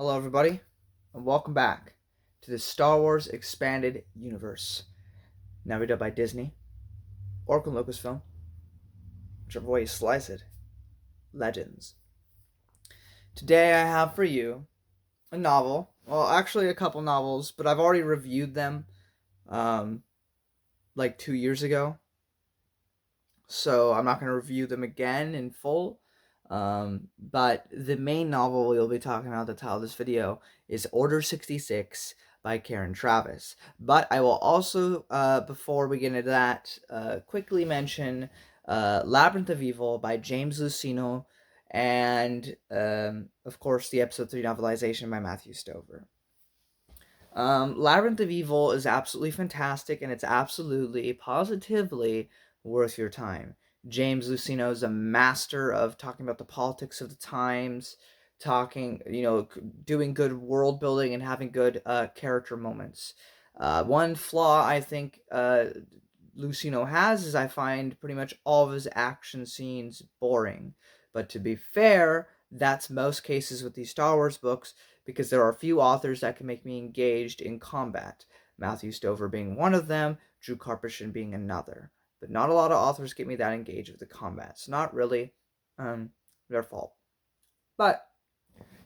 Hello, everybody, and welcome back to the Star Wars Expanded Universe, narrated by Disney, Oracle Lucasfilm, whichever way you slice it, Legends. Today I have for you a novel, well, actually a couple novels, but I've already reviewed them um, like 2 years ago, so I'm not going to review them again in full. But the main novel we'll be talking about at the title of this video is Order 66 by Karen Traviss. But I will also, before we get into that, quickly mention Labyrinth of Evil by James Luceno and, of course, the Episode 3 novelization by Matthew Stover. Labyrinth of Evil is absolutely fantastic, and it's absolutely, positively worth your time. James Luceno is a master of talking about the politics of the times, doing good world building and having good character moments. One flaw I think Luceno has is I find pretty much all of his action scenes boring. But to be fair, that's most cases with these Star Wars books, because there are a few authors that can make me engaged in combat. Matthew Stover being one of them, Drew Karpyshyn being another. But not a lot of authors get me that engaged with the combat. It's not really their fault. But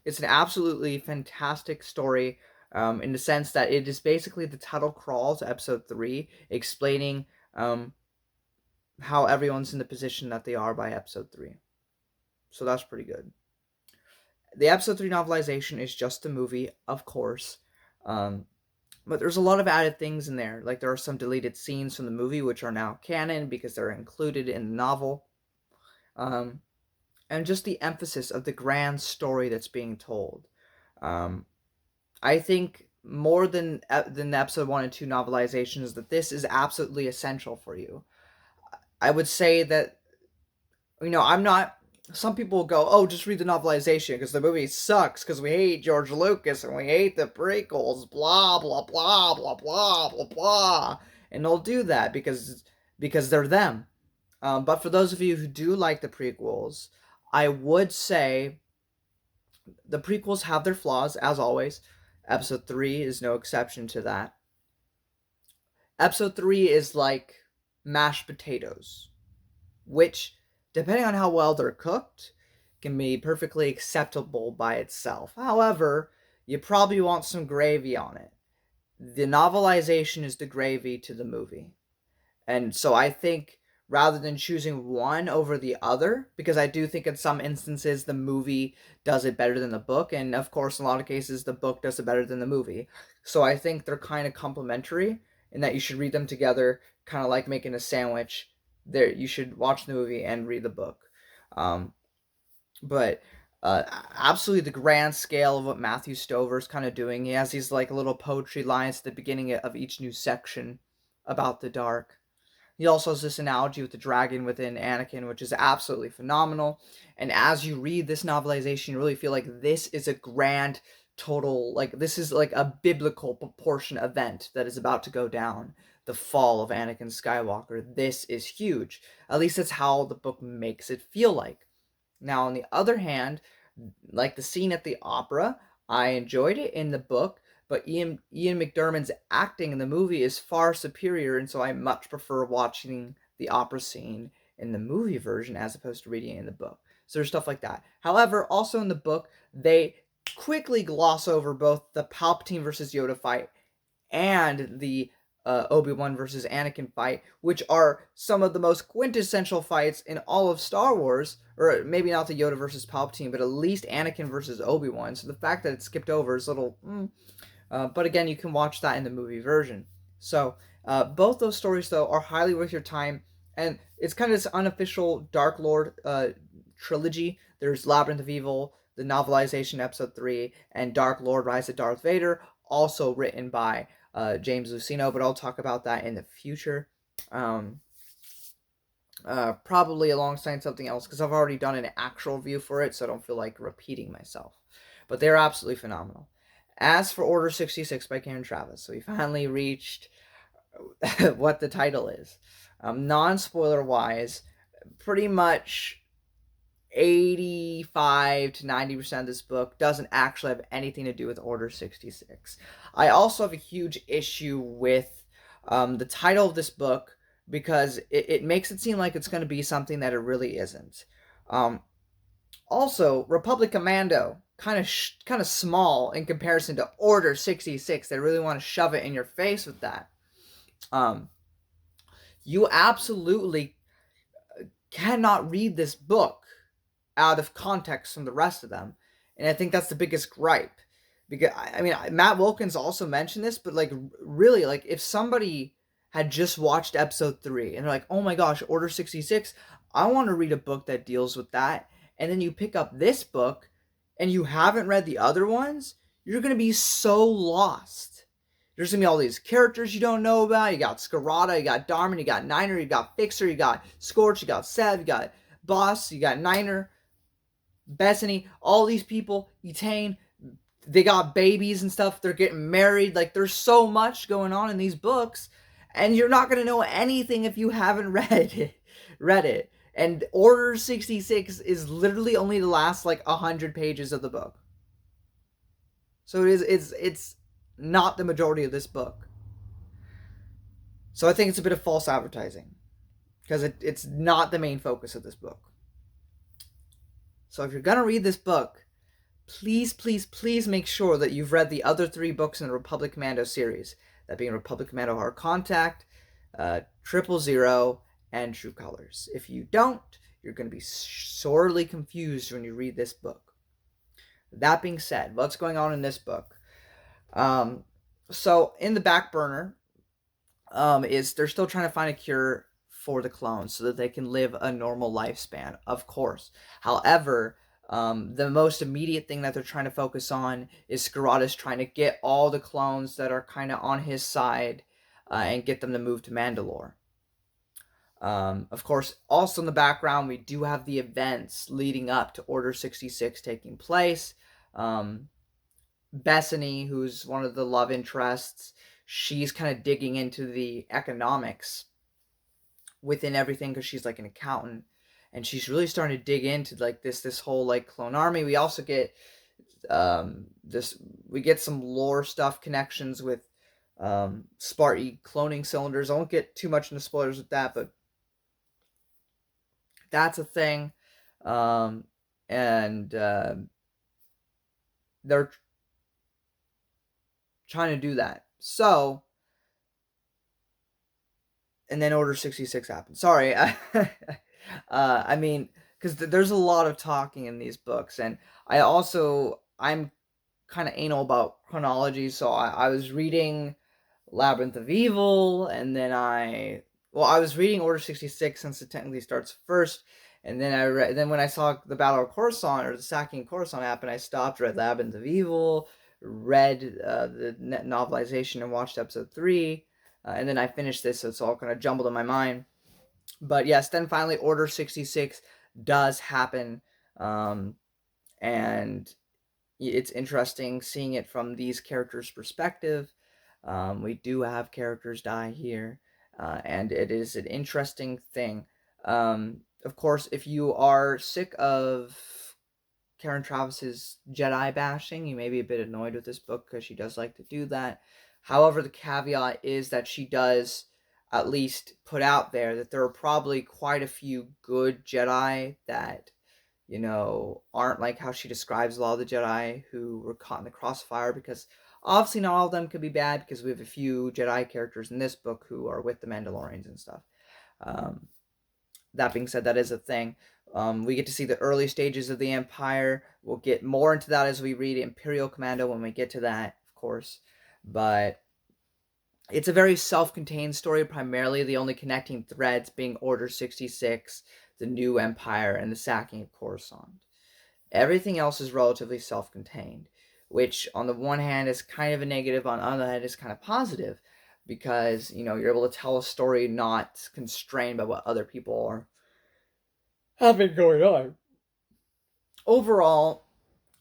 it's an absolutely fantastic story in the sense that it is basically the title crawl to Episode 3, explaining how everyone's in the position that they are by Episode 3. So that's pretty good. The Episode 3 novelization is just a movie, of course. But there's a lot of added things in there. Like, there are some deleted scenes from the movie which are now canon because they're included in the novel. And just the emphasis of the grand story that's being told. I think more than the Episode 1 and 2 novelizations, that this is absolutely essential for you. I would say that, I'm not... Some people go, oh, just read the novelization because the movie sucks because we hate George Lucas and we hate the prequels, blah, blah, blah, blah, blah, blah, blah. And they'll do that because they're them. But for those of you who do like the prequels, I would say the prequels have their flaws, as always. Episode 3 is no exception to that. Episode 3 is like mashed potatoes, which, depending on how well they're cooked, can be perfectly acceptable by itself. However, you probably want some gravy on it. The novelization is the gravy to the movie. And so I think rather than choosing one over the other, because I do think in some instances the movie does it better than the book, and of course in a lot of cases the book does it better than the movie. So I think they're kind of complementary in that you should read them together, kind of like making a sandwich. There, you should watch the movie and read the book. But absolutely the grand scale of what Matthew Stover's kind of doing. He has these like little poetry lines at the beginning of each new section about the dark. He also has this analogy with the dragon within Anakin, which is absolutely phenomenal. And as you read this novelization, you really feel like this is a grand total, like this is like a biblical proportion event that is about to go down. The fall of Anakin Skywalker. This is huge. At least that's how the book makes it feel like. Now, on the other hand, like the scene at the opera, I enjoyed it in the book, but Ian McDiarmid's acting in the movie is far superior, and so I much prefer watching the opera scene in the movie version as opposed to reading it in the book. So there's stuff like that. However, also in the book, they quickly gloss over both the Palpatine versus Yoda fight and the Obi-Wan versus Anakin fight, which are some of the most quintessential fights in all of Star Wars, or maybe not the Yoda versus Palpatine, but at least Anakin versus Obi-Wan. So the fact that it's skipped over is a little... but again, you can watch that in the movie version. So both those stories, though, are highly worth your time, and it's kind of this unofficial Dark Lord trilogy. There's Labyrinth of Evil, the novelization Episode 3, and Dark Lord Rise of Darth Vader, also written by James Luceno, but I'll talk about that in the future. Probably alongside something else, because I've already done an actual review for it, so I don't feel like repeating myself. But they're absolutely phenomenal. As for Order 66 by Karen Traviss, so we finally reached what the title is. Non-spoiler wise, pretty much 85 to 90% of this book doesn't actually have anything to do with Order 66. I also have a huge issue with the title of this book because it makes it seem like it's going to be something that it really isn't. Um, Also, Republic Commando kind of small in comparison to Order 66. They really want to shove it in your face with that. Um, you absolutely cannot read this book out of context from the rest of them, and I think that's the biggest gripe. Because I mean, Matt Wilkins also mentioned this, but like really, like if somebody had just watched episode 3 and they're like, "Oh my gosh, Order 66, I want to read a book that deals with that," and then you pick up this book and you haven't read the other ones, you're gonna be so lost. There's gonna be all these characters you don't know about. You got Scarada, you got Darman, you got Niner, you got Fixer, you got Scorch, you got Sev, you got Boss, you got Niner, Bethany, all these people, Etain, they got babies and stuff. They're getting married. Like, there's so much going on in these books, and you're not gonna know anything if you haven't read it. And Order 66 is literally only the last like 100 pages of the book. So it's not the majority of this book. So I think it's a bit of false advertising because it's not the main focus of this book. So if you're gonna read this book, please, please, please make sure that you've read the other 3 books in the Republic Commando series. That being Republic Commando Hard Contact, 000, and True Colors. If you don't, you're going to be sorely confused when you read this book. That being said, what's going on in this book? So in the back burner is they're still trying to find a cure for the clones so that they can live a normal lifespan, of course. However, the most immediate thing that they're trying to focus on is Scarada's trying to get all the clones that are kind of on his side and get them to move to Mandalore. Of course, also in the background, we do have the events leading up to Order 66 taking place. Bethany, who's one of the love interests, she's kind of digging into the economics within everything because she's like an accountant, and she's really starting to dig into like this whole like clone army. We also get we get some lore stuff, connections with Sparty cloning cylinders. I won't get too much into spoilers with that, but that's a thing. And they're trying to do that. So, and then Order 66 happened. Sorry. I mean, because there's a lot of talking in these books, and I'm kind of anal about chronology, so I was reading Labyrinth of Evil, and then I was reading Order 66 since it technically starts first, and then then when I saw the Battle of Coruscant or the sacking of Coruscant happen, I stopped, read Labyrinth of Evil, read the novelization, and watched episode 3, and then I finished this, so it's all kind of jumbled in my mind. But yes, then finally Order 66 does happen, and it's interesting seeing it from these characters' perspective. We do have characters die here, and it is an interesting thing. Of course, if you are sick of Karen Travis's Jedi bashing, you may be a bit annoyed with this book because she does like to do that. However, the caveat is that she does at least put out there that there are probably quite a few good Jedi that, you know, aren't like how she describes a lot of the Jedi who were caught in the crossfire, because obviously not all of them could be bad, because we have a few Jedi characters in this book who are with the Mandalorians and stuff. That being said, that is a thing. We get to see the early stages of the Empire. We'll get more into that as we read Imperial Commando when we get to that, of course. But it's a very self-contained story, primarily the only connecting threads being Order 66, the new Empire, and the sacking of Coruscant. Everything else is relatively self-contained, which on the one hand is kind of a negative, on the other hand is kind of positive, because, you know, you're able to tell a story not constrained by what other people are having going on. Overall,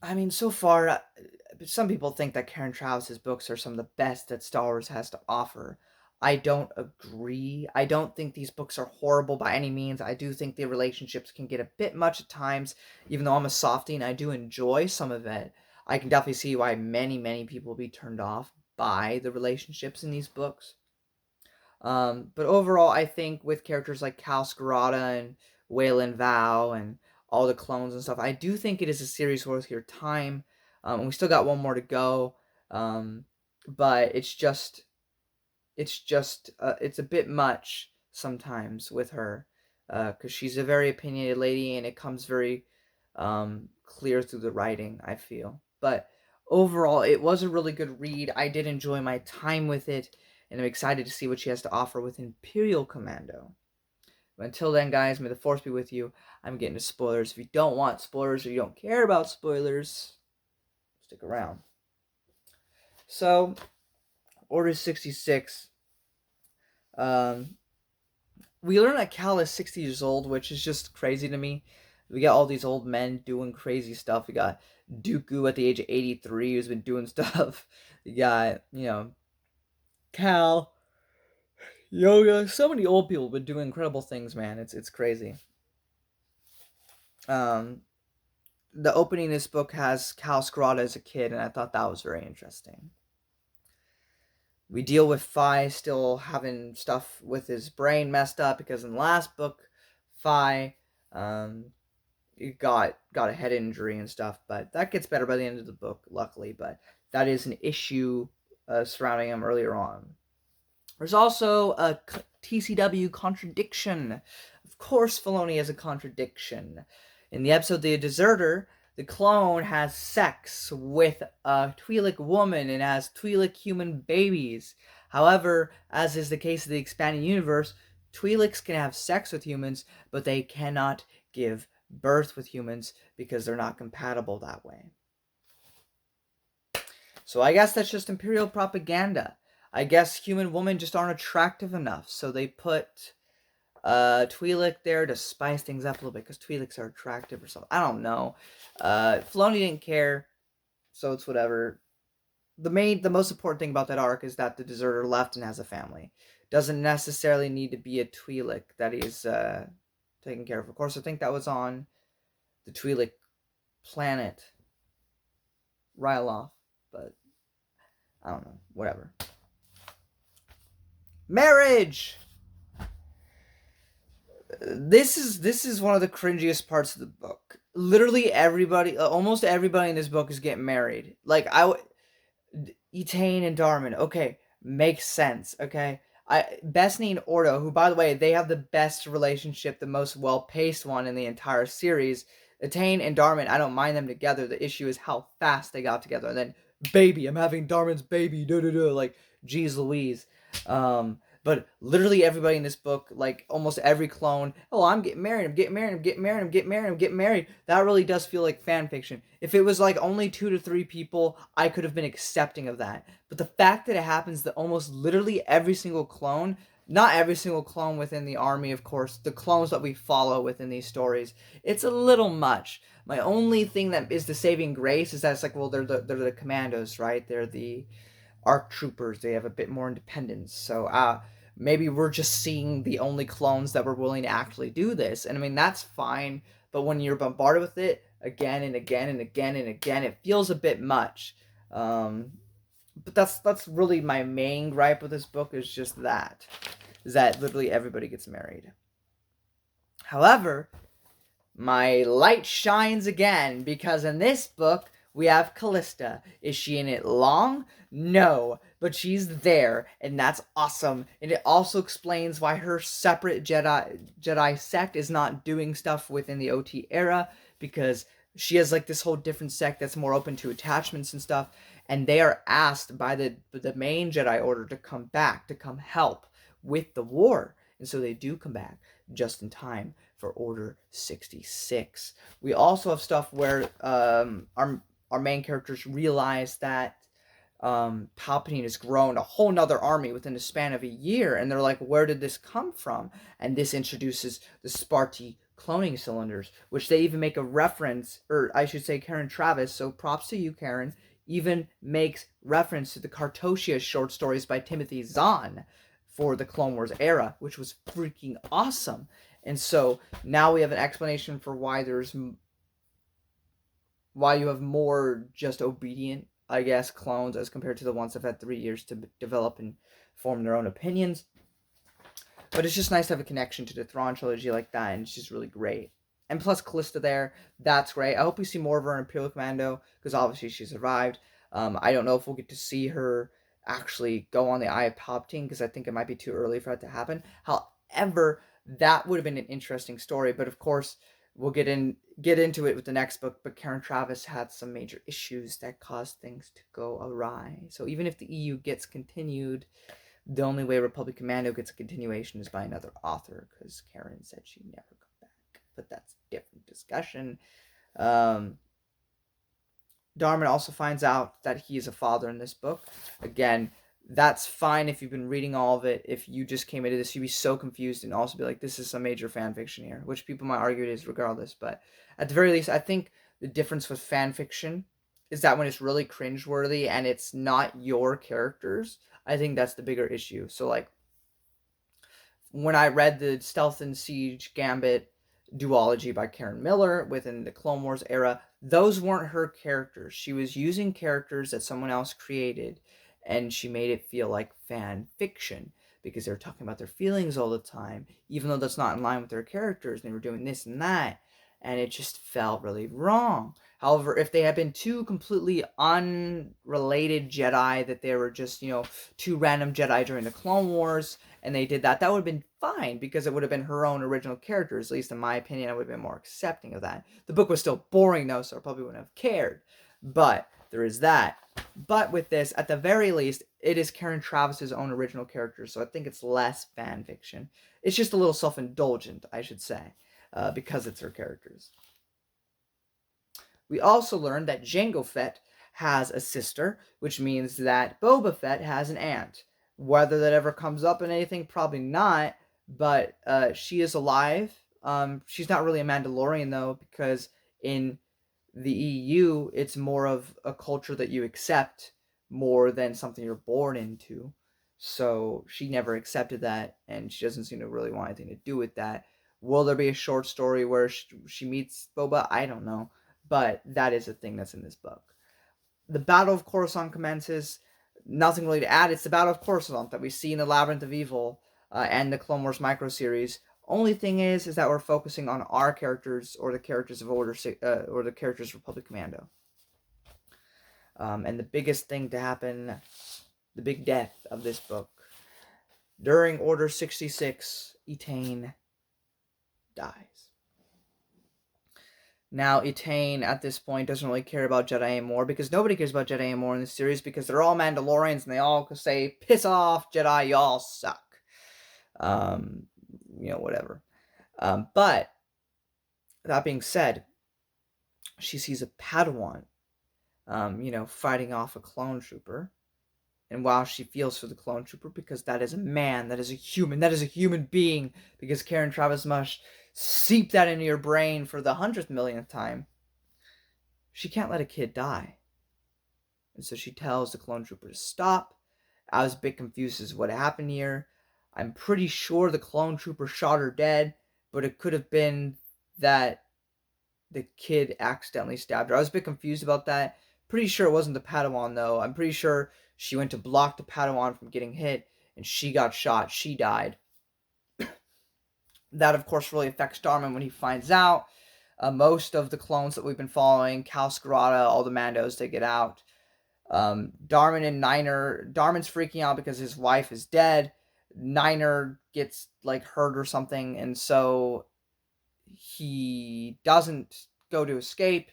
I mean, so far, some people think that Karen Travis's books are some of the best that Star Wars has to offer. I don't agree. I don't think these books are horrible by any means. I do think the relationships can get a bit much at times, even though I'm a softie and I do enjoy some of it. I can definitely see why many people will be turned off by the relationships in these books. But overall, I think with characters like Cal Scarata and Waylon Vow and all the clones and stuff, I do think it is a series worth your time. And we still got one more to go. But it's a bit much sometimes with her, because she's a very opinionated lady and it comes very clear through the writing, I feel. But overall, it was a really good read. I did enjoy my time with it, and I'm excited to see what she has to offer with Imperial Commando. But until then, guys, may the force be with you. I'm getting to spoilers. If you don't want spoilers or you don't care about spoilers, stick around. So, Order 66. We learn that Cal is 60 years old, which is just crazy to me. We got all these old men doing crazy stuff. We got Dooku at the age of 83 who's been doing stuff. You got, Cal, Yoga. So many old people have been doing incredible things, man. It's crazy. The opening of this book has Cal Scarata as a kid, and I thought that was very interesting. We deal with Phi still having stuff with his brain messed up because in the last book, Phi he got a head injury and stuff, but that gets better by the end of the book, luckily. But that is an issue surrounding him earlier on. There's also a TCW contradiction. Of course, Filoni has a contradiction. In the episode The Deserter, the clone has sex with a Twi'lek woman and has Twi'lek human babies. However, as is the case of the expanding universe, Twi'leks can have sex with humans, but they cannot give birth with humans because they're not compatible that way. So I guess that's just Imperial propaganda. I guess human women just aren't attractive enough, so they put Twi'lek there to spice things up a little bit because Twi'leks are attractive or something. I don't know. Filoni didn't care, so it's whatever. The most important thing about that arc is that the deserter left and has a family. Doesn't necessarily need to be a Twi'lek that he's taken care of. Of course, I think that was on the Twi'lek planet Ryloth, but I don't know. Whatever. Marriage. This is one of the cringiest parts of the book. Literally everybody, almost everybody in this book is getting married. Like Etain and Darman. Okay, makes sense. Okay, Besney and Ordo, who by the way they have the best relationship, the most well-paced one in the entire series. Etain and Darman, I don't mind them together. The issue is how fast they got together. And then, baby, I'm having Darman's baby. Like, geez Louise. But literally everybody in this book, like almost every clone, oh, I'm getting married, I'm getting married, I'm getting married, I'm getting married, I'm getting married. That really does feel like fan fiction. If it was like only 2 to 3 people, I could have been accepting of that. But the fact that it happens that almost literally every single clone, not every single clone within the army, of course, the clones that we follow within these stories, it's a little much. My only thing that is the saving grace is that it's like, well, they're the commandos, right? They're the ARC troopers. They have a bit more independence. So, maybe we're just seeing the only clones that were willing to actually do this. And I mean, that's fine. But when you're bombarded with it again and again and again and again, it feels a bit much. But that's really my main gripe with this book is just that. Is that literally everybody gets married. However, my light shines again because in this book, we have Callista. Is she in it long? No, but she's there, and that's awesome. And it also explains why her separate Jedi sect is not doing stuff within the OT era, because she has like this whole different sect that's more open to attachments and stuff, and they are asked by the main Jedi Order to come back, to come help with the war. And so they do come back just in time for Order 66. We also have stuff where our main characters realize that Palpatine has grown a whole nother army within the span of a year, and they're like, where did this come from? And this introduces the Sparty cloning cylinders, which they even make a reference, or I should say Karen Travis, so props to you, Karen, even makes reference to the Cartosia short stories by Timothy Zahn for the Clone Wars era, which was freaking awesome. And so now we have an explanation for why why you have more just obedient, I guess, clones as compared to the ones that have had 3 years to develop and form their own opinions. But it's just nice to have a connection to the Thrawn trilogy like that, and it's just really great. And plus Callista there, that's great. I hope we see more of her in Imperial Commando, because obviously she survived. I don't know if we'll get to see her actually go on the Eye of Palpatine, because I think it might be too early for that to happen. However, that would have been an interesting story, but of course, we'll get into it with the next book. But Karen Traviss had some major issues that caused things to go awry. So even if the EU gets continued, the only way Republic Commando gets a continuation is by another author, because Karen said she'd never come back. But that's a different discussion. Darman also finds out that he is a father in this book. Again, that's fine if you've been reading all of it. If you just came into this, you'd be so confused and also be like, this is some major fan fiction here, which people might argue it is regardless. But at the very least, I think the difference with fan fiction is that when it's really cringeworthy and it's not your characters, I think that's the bigger issue. So, like, when I read the Stealth and Siege Gambit duology by Karen Miller within the Clone Wars era, those weren't her characters. She was using characters that someone else created, and she made it feel like fan fiction because they were talking about their feelings all the time, even though that's not in line with their characters. They were doing this and that, and it just felt really wrong. However, if they had been two completely unrelated Jedi, that they were just, two random Jedi during the Clone Wars, and they did that, that would have been fine, because it would have been her own original characters. At least in my opinion, I would have been more accepting of that. The book was still boring, though, so I probably wouldn't have cared. But there is that. But with this, at the very least, it is Karen Travis's own original characters, so I think it's less fan fiction. It's just a little self-indulgent, I should say, because it's her characters. We also learned that Jango Fett has a sister, which means that Boba Fett has an aunt. Whether that ever comes up in anything, probably not, but she is alive. She's not really a Mandalorian, though, because in the EU, it's more of a culture that you accept more than something you're born into. So she never accepted that, and she doesn't seem to really want anything to do with that. Will there be a short story where she meets Boba? I don't know. But that is a thing that's in this book. The Battle of Coruscant commences. Nothing really to add. It's the Battle of Coruscant that we see in the Labyrinth of Evil and the Clone Wars micro series. Only thing is that we're focusing on our characters, or the characters of or the characters of Republic Commando. And the biggest thing to happen, the big death of this book, during Order 66, Etain dies. Now, Etain, at this point, doesn't really care about Jedi anymore, because nobody cares about Jedi anymore in this series, because they're all Mandalorians, and they all say, piss off, Jedi, y'all suck. Whatever. But, that being said, she sees a Padawan, fighting off a clone trooper. And while she feels for the clone trooper, because that is a man, that is a human being, because Karen Traviss must seep that into your brain for the 100th millionth time, she can't let a kid die. And so she tells the clone trooper to stop. I was a bit confused as to what happened here. I'm pretty sure the clone trooper shot her dead, but it could have been that the kid accidentally stabbed her. I was a bit confused about that. Pretty sure it wasn't the Padawan, though. I'm pretty sure she went to block the Padawan from getting hit, and she got shot. She died. That, of course, really affects Darman when he finds out. Most of the clones that we've been following, Cal Scarata, all the Mandos, they get out. Darman and Niner, Darman's freaking out because his wife is dead. Niner gets, hurt or something, and so he doesn't go to escape.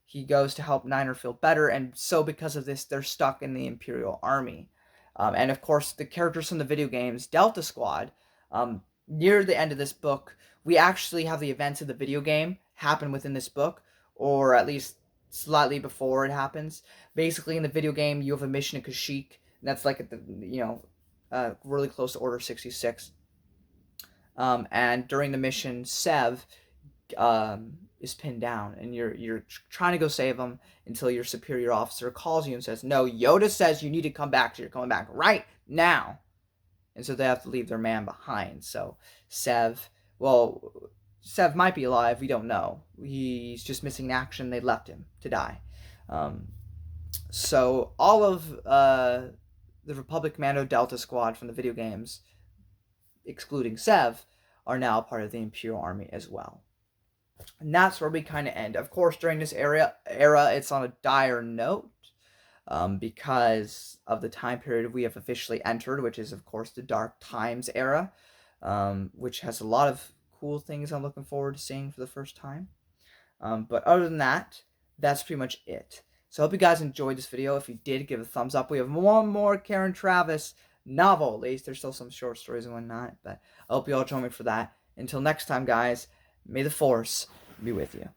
He goes to help Niner feel better, and so because of this, they're stuck in the Imperial Army. And of course, the characters from the video games, Delta Squad, near the end of this book, we actually have the events of the video game happen within this book, or at least slightly before it happens. Basically, in the video game, you have a mission in Kashyyyk, and that's really close to Order 66. And during the mission, Sev is pinned down, and you're trying to go save him until your superior officer calls you and says, no, Yoda says you need to come back, so you're coming back right now. and so they have to leave their man behind. So Sev, well, Sev might be alive. We don't know. He's just missing in action. They left him to die. Um, so all of the Republic Commando Delta Squad from the video games, excluding Sev, are now part of the Imperial Army as well. And that's where we kind of end. Of course, during this era, it's on a dire note because of the time period we have officially entered, which is, of course, the Dark Times era, which has a lot of cool things I'm looking forward to seeing for the first time. But other than that, that's pretty much it. So I hope you guys enjoyed this video. If you did, give it a thumbs up. We have one more Karen Traviss novel. At least there's still some short stories and whatnot. But I hope you all join me for that. Until next time, guys, may the Force be with you.